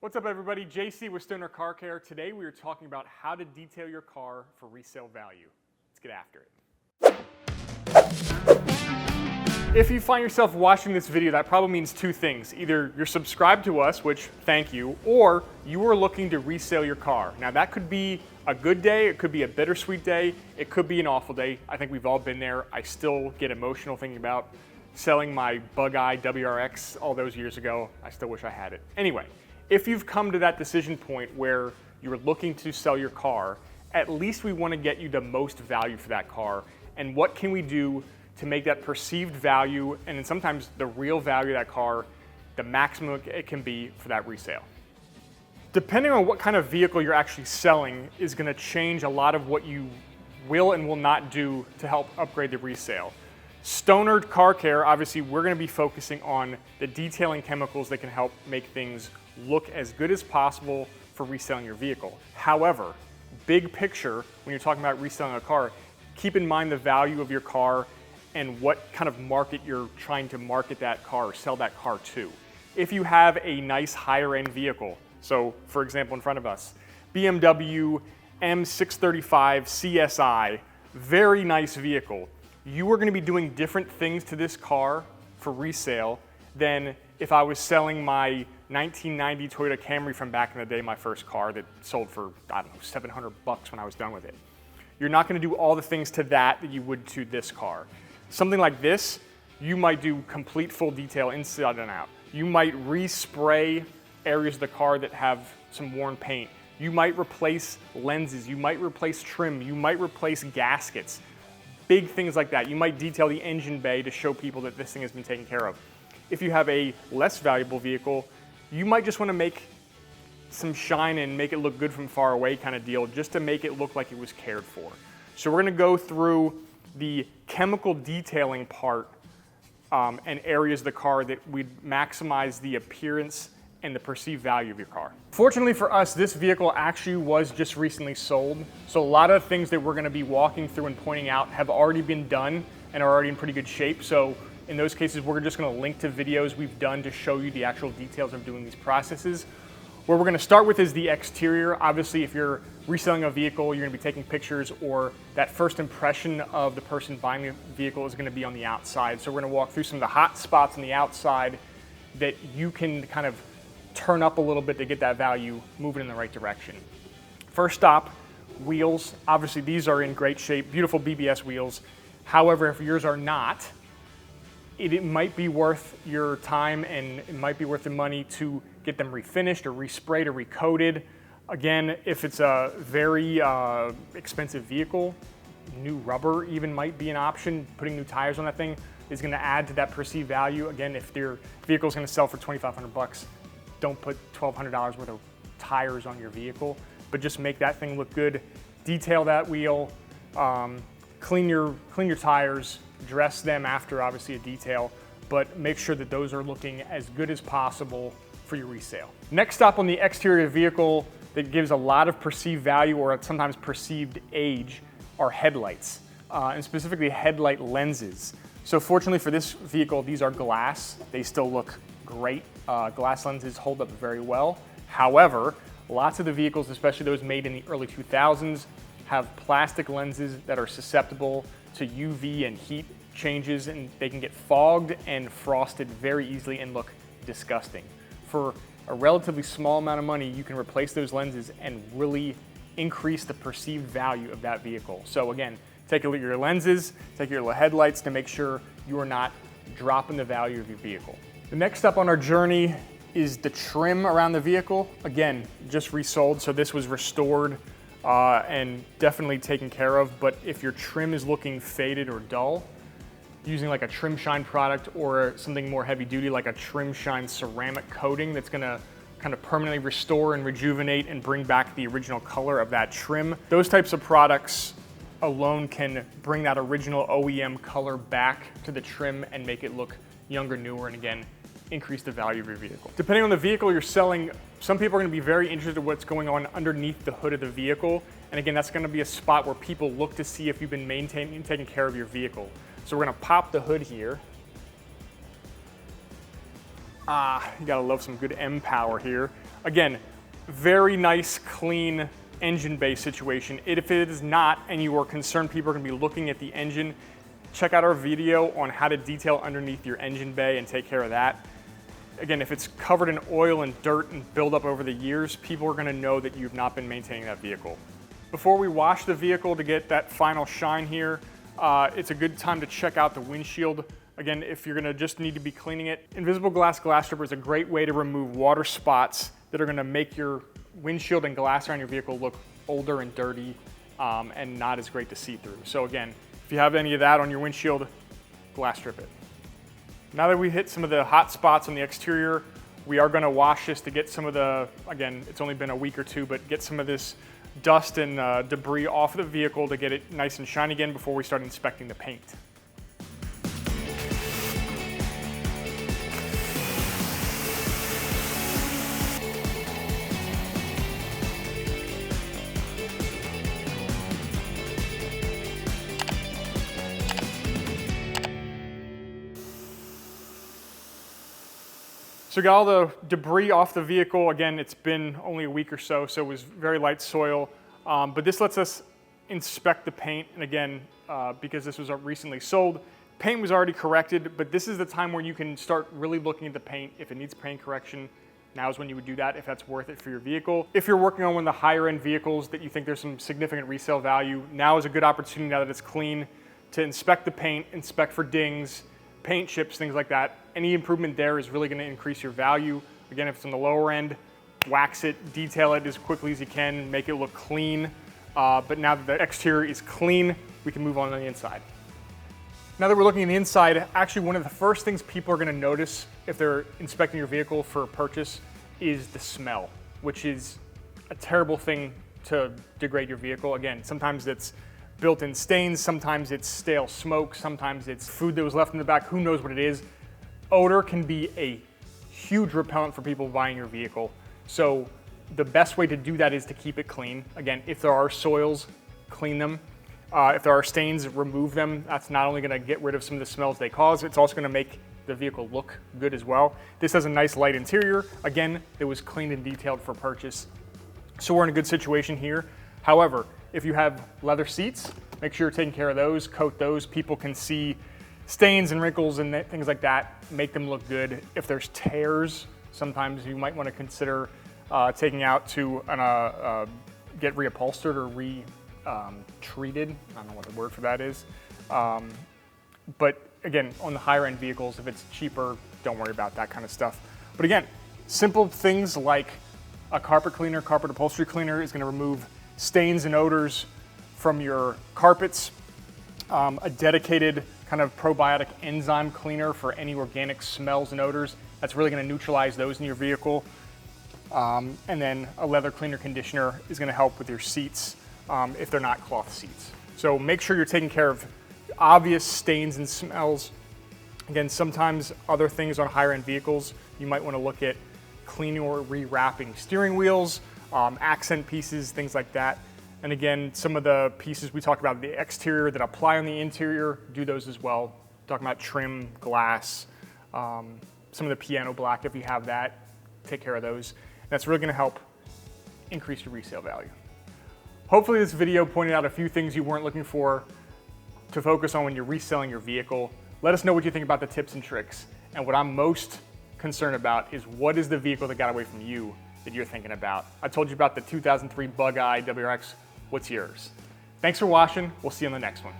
What's up everybody, JC with Stoner Car Care. Today we are talking about how to detail your car for resale value. Let's get after it. If you find yourself watching this video, that probably means two things. Either you're subscribed to us, which thank you, or you are looking to resell your car. Now that could be a good day, it could be a bittersweet day, it could be an awful day. I think we've all been there. I still get emotional thinking about selling my Bug-Eye WRX all those years ago. I still wish I had it. Anyway. If you've come to that decision point where you're looking to sell your car, at least we want to get you the most value for that car. And what can we do to make that perceived value, and then sometimes the real value of that car, the maximum it can be for that resale. Depending on what kind of vehicle you're actually selling is going to change a lot of what you will and will not do to help upgrade the resale. Stoner Car Care, obviously we're going to be focusing on the detailing chemicals that can help make things look as good as possible for reselling your vehicle. However, big picture, when you're talking about reselling a car, keep in mind the value of your car and what kind of market you're trying to market that car or sell that car to. If you have a nice higher end vehicle, so for example in front of us, BMW M635 CSI, very nice vehicle. You are going to be doing different things to this car for resale than if I was selling my 1990 Toyota Camry from back in the day, my first car that sold for, I don't know, $700 when I was done with it. You're not going to do all the things to that you would to this car. Something like this, you might do complete full detail inside and out. You might respray areas of the car that have some worn paint. You might replace lenses. You might replace trim. You might replace gaskets. Big things like that. You might detail the engine bay to show people that this thing has been taken care of. If you have a less valuable vehicle, you might just want to make some shine and make it look good from far away kind of deal, just to make it look like it was cared for. So we're going to go through the chemical detailing part and areas of the car that would maximize the appearance and the perceived value of your car. Fortunately for us, this vehicle actually was just recently sold. So a lot of things that we're going to be walking through and pointing out have already been done and are already in pretty good shape. So in those cases, we're just going to link to videos we've done to show you the actual details of doing these processes. What we're going to start with is the exterior. Obviously, if you're reselling a vehicle, you're going to be taking pictures, or that first impression of the person buying the vehicle is going to be on the outside. So we're going to walk through some of the hot spots on the outside that you can kind of turn up a little bit to get that value moving in the right direction. First stop, wheels. Obviously, these are in great shape, beautiful BBS wheels. However, if yours are not, it might be worth your time and it might be worth the money to get them refinished or resprayed or recoated. Again, if it's a very expensive vehicle, new rubber even might be an option. Putting new tires on that thing is going to add to that perceived value. Again, if your vehicle is going to sell for $2,500, don't put $1,200 worth of tires on your vehicle, but just make that thing look good. Detail that wheel, clean your tires, dress them after obviously a detail, but make sure that those are looking as good as possible for your resale. Next stop on the exterior of the vehicle that gives a lot of perceived value or sometimes perceived age are headlights, and specifically headlight lenses. So fortunately for this vehicle, these are glass. They still look great. Glass lenses hold up very well. However, lots of the vehicles, especially those made in the early 2000s, have plastic lenses that are susceptible to UV and heat changes, and they can get fogged and frosted very easily and look disgusting. For a relatively small amount of money, you can replace those lenses and really increase the perceived value of that vehicle. So again, take a look at your lenses, take your headlights to make sure you are not dropping the value of your vehicle. The next step on our journey is the trim around the vehicle. Again, just resold, so this was restored and definitely taken care of. But if your trim is looking faded or dull, using like a trim shine product or something more heavy duty like a trim shine ceramic coating that's gonna kind of permanently restore and rejuvenate and bring back the original color of that trim. Those types of products alone can bring that original OEM color back to the trim and make it look younger, newer, and again, increase the value of your vehicle. Depending on the vehicle you're selling, some people are going to be very interested in what's going on underneath the hood of the vehicle. And again, that's going to be a spot where people look to see if you've been maintaining and taking care of your vehicle. So we're going to pop the hood here. You gotta love some good M power here. Again, very nice, clean engine bay situation. If it is not, and you are concerned people are gonna be looking at the engine, check out our video on how to detail underneath your engine bay and take care of that. Again, if it's covered in oil and dirt and buildup over the years, people are gonna know that you've not been maintaining that vehicle. Before we wash the vehicle to get that final shine here, it's a good time to check out the windshield. Again, if you're gonna just need to be cleaning it, invisible glass stripper is a great way to remove water spots that are gonna make your windshield and glass around your vehicle look older and dirty and not as great to see through. So again, if you have any of that on your windshield, glass strip it. Now that we hit some of the hot spots on the exterior, we are gonna wash this to get some of the, again, it's only been a week or two, but get some of this dust and debris off of the vehicle to get it nice and shiny again before we start inspecting the paint. So we got all the debris off the vehicle. Again, it's been only a week or so, so it was very light soil. But this lets us inspect the paint. And again, because this was recently sold, paint was already corrected, but this is the time where you can start really looking at the paint. If it needs paint correction, now is when you would do that if that's worth it for your vehicle. If you're working on one of the higher end vehicles that you think there's some significant resale value, now is a good opportunity, now that it's clean, to inspect the paint, inspect for dings, paint chips, things like that. Any improvement there is really gonna increase your value. Again, if it's on the lower end, wax it, detail it as quickly as you can, make it look clean. But now that the exterior is clean, we can move on to the inside. Now that we're looking at the inside, actually one of the first things people are gonna notice if they're inspecting your vehicle for purchase is the smell, which is a terrible thing to degrade your vehicle. Again, sometimes it's built-in stains, sometimes it's stale smoke, sometimes it's food that was left in the back, who knows what it is. Odor can be a huge repellent for people buying your vehicle. So the best way to do that is to keep it clean. Again, if there are soils, clean them. If there are stains, remove them. That's not only gonna get rid of some of the smells they cause, it's also gonna make the vehicle look good as well. This has a nice light interior. Again, it was cleaned and detailed for purchase. So we're in a good situation here. However, if you have leather seats, make sure you're taking care of those, coat those. People can see stains and wrinkles and things like that, make them look good. If there's tears, sometimes you might want to consider taking out to get reupholstered or treated. I don't know what the word for that is. But again, on the higher end vehicles, if it's cheaper, don't worry about that kind of stuff. But again, simple things like a carpet cleaner, carpet upholstery cleaner is going to remove stains and odors from your carpets. A dedicated kind of probiotic enzyme cleaner for any organic smells and odors. That's really going to neutralize those in your vehicle. And then a leather cleaner conditioner is going to help with your seats if they're not cloth seats. So make sure you're taking care of obvious stains and smells. Again, sometimes other things on higher end vehicles, you might want to look at cleaning or rewrapping steering wheels, accent pieces, things like that. And again, some of the pieces we talked about, the exterior that apply on the interior, do those as well. Talking about trim, glass, some of the piano black, if you have that, take care of those. And that's really gonna help increase your resale value. Hopefully this video pointed out a few things you weren't looking for to focus on when you're reselling your vehicle. Let us know what you think about the tips and tricks. And what I'm most concerned about is what is the vehicle that got away from you that you're thinking about. I told you about the 2003 Bug-Eye WRX. What's yours? Thanks for watching. We'll see you on the next one.